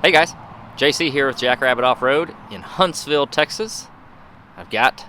Hey guys, JC here with Jackrabbit Off-Road in Huntsville, Texas. I've got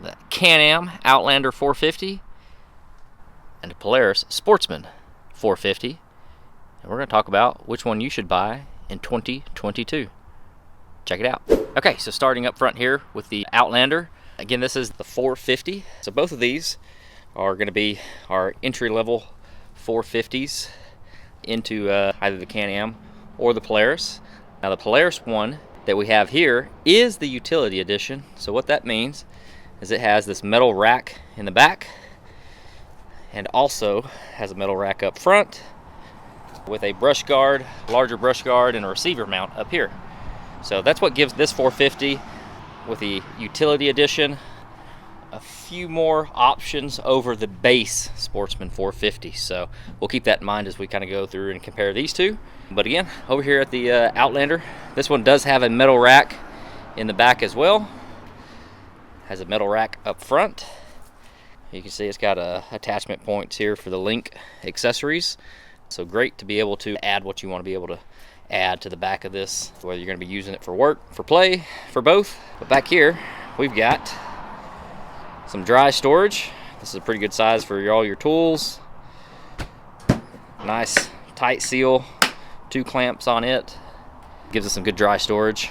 the Can-AM Outlander 450 and a Polaris Sportsman 450. And we're going to talk about which one you should buy in 2022. Check it out. Okay, so starting up front here with the Outlander. Again, this is the 450. So both of these are going to be our entry-level 450s into either the Can-Am or the Polaris. Now the Polaris one that we have here is the utility edition. So what that means is it has this metal rack in the back and also has a metal rack up front with a brush guard, larger brush guard, and a receiver mount up here. So that's what gives this 450 with the utility edition a few more options over the base Sportsman 450. So we'll keep that in mind as we kind of go through and compare these two. But again, over here at the Outlander, this one does have a metal rack in the back as well. Has a metal rack up front. You can see it's got attachment points here for the link accessories. So great to be able to add what you want to be able to add to the back of this, whether you're going to be using it for work, for play, for both. But back here, we've got some dry storage. This is a pretty good size for all your tools. Nice tight seal, 2 clamps on it. Gives us some good dry storage.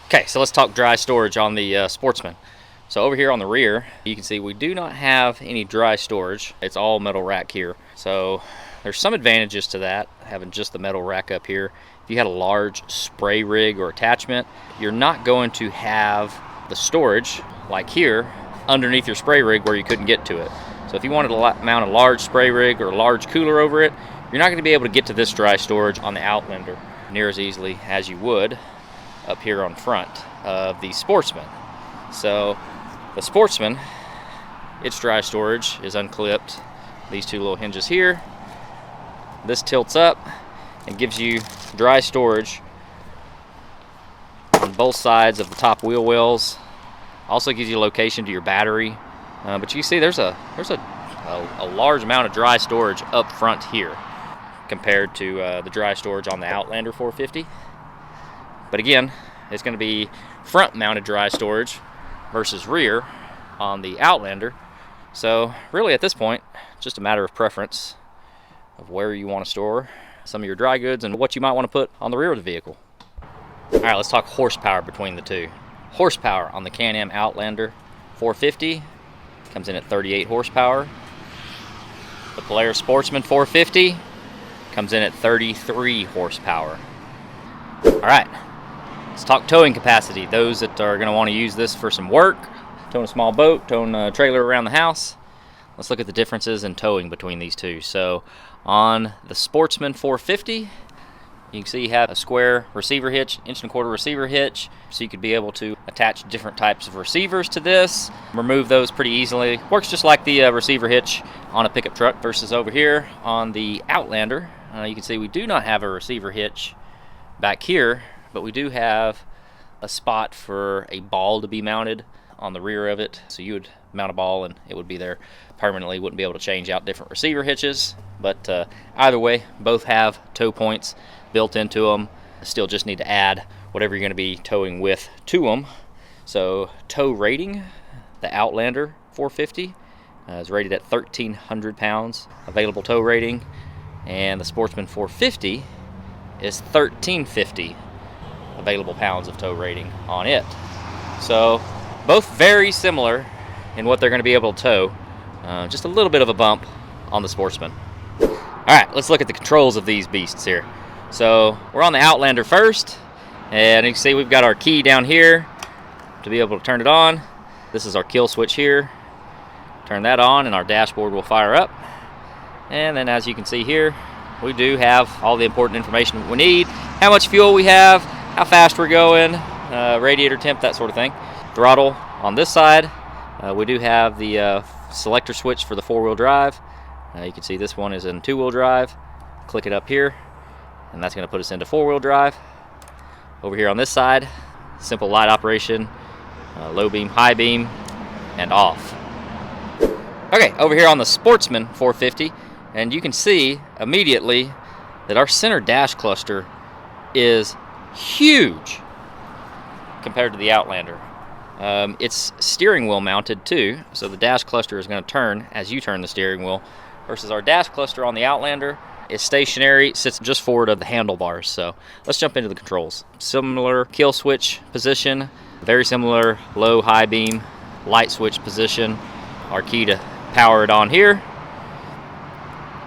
Okay, so let's talk dry storage on the Sportsman. So over here on the rear, you can see we do not have any dry storage. It's all metal rack here. So there's some advantages to that, having just the metal rack up here. If you had a large spray rig or attachment, you're not going to have the storage like here underneath your spray rig where you couldn't get to it. So if you wanted to mount a large spray rig or a large cooler over it, you're not going to be able to get to this dry storage on the Outlander near as easily as you would up here on front of the Sportsman. So the Sportsman, its dry storage is unclipped. These 2 little hinges here. This tilts up and gives you dry storage on both sides of the top wheel wells. Also gives you location to your battery. But you can see there's a large amount of dry storage up front here compared to the dry storage on the Outlander 450. But again, it's going to be front mounted dry storage versus rear on the Outlander. So really at this point, it's just a matter of preference of where you want to store some of your dry goods and what you might want to put on the rear of the vehicle. All right, let's talk horsepower between the two. Horsepower on the Can-Am Outlander 450 comes in at 38 horsepower. The Polaris Sportsman 450 comes in at 33 horsepower. All right, let's talk towing capacity. Those that are going to want to use this for some work, towing a small boat, towing a trailer around the house. Let's look at the differences in towing between these two. So on the Sportsman 450, you can see you have a square receiver hitch, 1.25" receiver hitch, so you could be able to attach different types of receivers to this, remove those pretty easily. Works just like the receiver hitch on a pickup truck. Versus over here on the Outlander, you can see we do not have a receiver hitch back here, but we do have a spot for a ball to be mounted on the rear of it. So you would mount a ball and it would be there permanently. Wouldn't be able to change out different receiver hitches, but either way, both have tow points built into them. Still just need to add whatever you're going to be towing with to them. So tow rating, the Outlander 450 is rated at 1,300 pounds available tow rating, and the Sportsman 450 is 1,350 available pounds of tow rating on it. So both very similar in what they're going to be able to tow. Just a little bit of a bump on the Sportsman. All right, let's look at the controls of these beasts here. So we're on the Outlander first, and you can see we've got our key down here to be able to turn it on. This is our kill switch here. Turn that on and our dashboard will fire up. And then as you can see here, we do have all the important information we need. How much fuel we have, how fast we're going, radiator temp, that sort of thing. Throttle on this side. We do have the selector switch for the 4-wheel drive. You can see this one is in 2-wheel drive. Click it up here, and that's going to put us into 4-wheel drive. Over here on this side, simple light operation, low beam, high beam, and off. Okay, over here on the Sportsman 450, and you can see immediately that our center dash cluster is huge compared to the Outlander. It's steering wheel mounted too, so the dash cluster is going to turn as you turn the steering wheel, versus our dash cluster on the Outlander is stationary, sits just forward of the handlebars. So let's jump into the controls. Similar kill switch position, very similar low, high beam, light switch position. Our key to power it on here.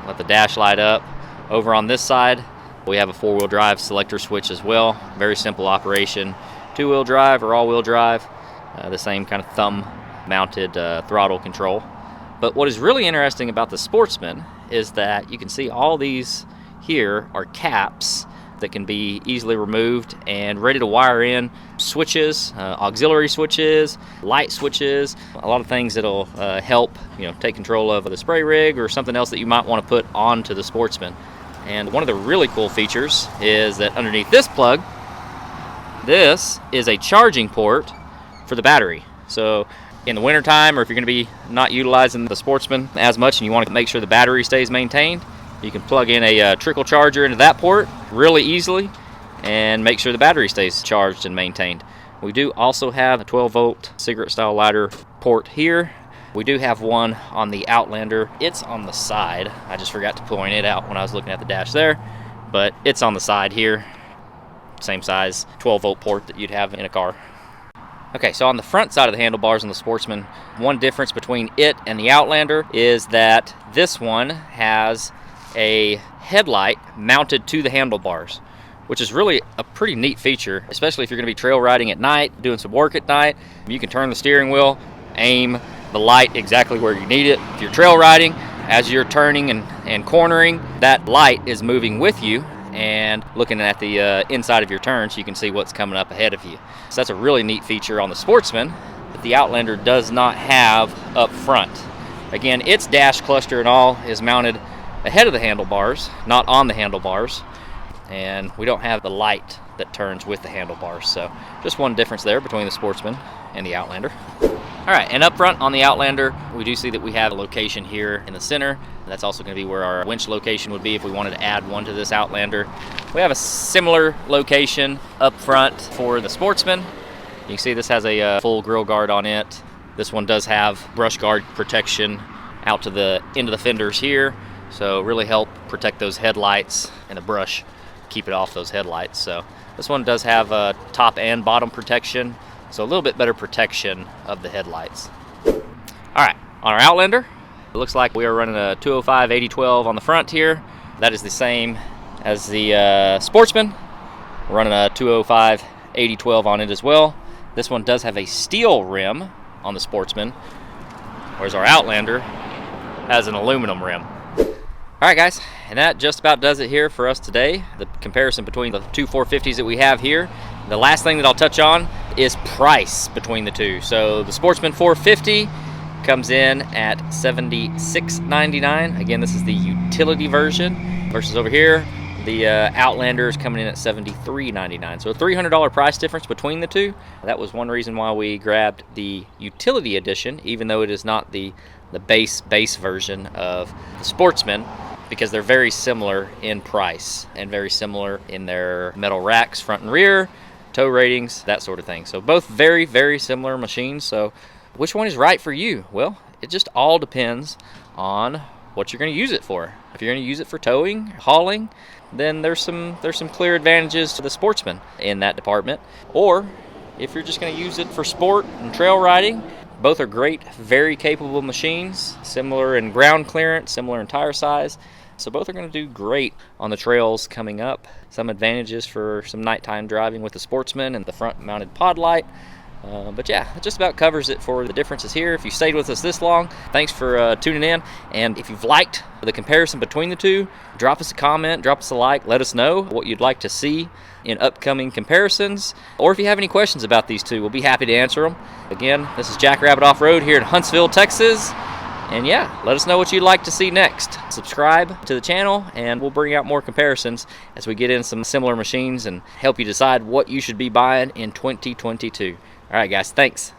Let the dash light up. Over on this side, we have a 4-wheel drive selector switch as well. Very simple operation. 2-wheel drive or all-wheel drive. The same kind of thumb-mounted throttle control. But what is really interesting about the Sportsman is that you can see all these here are caps that can be easily removed and ready to wire in switches, auxiliary switches, light switches, a lot of things that'll help take control of the spray rig or something else that you might want to put onto the Sportsman. And one of the really cool features is that underneath this plug, this is a charging port for the battery. So in the wintertime, or if you're going to be not utilizing the Sportsman as much and you want to make sure the battery stays maintained, you can plug in a trickle charger into that port really easily and make sure the battery stays charged and maintained. We do also have a 12-volt cigarette style lighter port here. We do have one on the Outlander. It's on the side. I just forgot to point it out when I was looking at the dash there, but it's on the side here. Same size 12-volt port that you'd have in a car. Okay, so on the front side of the handlebars on the Sportsman, one difference between it and the Outlander is that this one has a headlight mounted to the handlebars, which is really a pretty neat feature, especially if you're going to be trail riding at night, doing some work at night. You can turn the steering wheel, aim the light exactly where you need it. If you're trail riding, as you're turning and cornering, that light is moving with you and looking at the inside of your turn so you can see what's coming up ahead of you. So that's a really neat feature on the Sportsman that the Outlander does not have up front. Again, its dash cluster and all is mounted ahead of the handlebars, not on the handlebars, and we don't have the light that turns with the handlebars. So just one difference there between the Sportsman and the Outlander. All right, and up front on the Outlander, we do see that we have a location here in the center. That's also going to be where our winch location would be if we wanted to add one to this Outlander. We have a similar location up front for the Sportsman. You can see this has a full grill guard on it. This one does have brush guard protection out to the end of the fenders here, so really help protect those headlights and the brush, keep it off those headlights. So this one does have top and bottom protection, so a little bit better protection of the headlights. All right, on our Outlander, it looks like we are running a 205 8012 on the front here. That is the same as the Sportsman. We're running a 205 8012 on it as well. This one does have a steel rim on the Sportsman, whereas our Outlander has an aluminum rim. All right, guys, and that just about does it here for us today. The comparison between the two 450s that we have here. The last thing that I'll touch on is price between the two. So the Sportsman 450 comes in at $76.99. Again, this is the utility version, versus over here, the Outlander is coming in at $73.99. So a $300 price difference between the two. That was one reason why we grabbed the utility edition, even though it is not the base version of the Sportsman, because they're very similar in price and very similar in their metal racks, front and rear, tow ratings, that sort of thing. So both very, very similar machines. So which one is right for you? Well, it just all depends on what you're going to use it for. If you're going to use it for towing, hauling, then there's some clear advantages to the Sportsman in that department. Or if you're just going to use it for sport and trail riding, both are great, very capable machines, similar in ground clearance, similar in tire size. So both are going to do great on the trails coming up. Some advantages for some nighttime driving with the Sportsman and the front mounted pod light. But yeah, that just about covers it for the differences here. If you stayed with us this long, thanks for tuning in. And if you've liked the comparison between the two, drop us a comment, drop us a like, let us know what you'd like to see in upcoming comparisons. Or if you have any questions about these two, we'll be happy to answer them. Again, this is Jackrabbit Off-Road here in Huntsville, Texas. And yeah, let us know what you'd like to see next. Subscribe to the channel and we'll bring out more comparisons as we get in some similar machines and help you decide what you should be buying in 2022. All right, guys, thanks.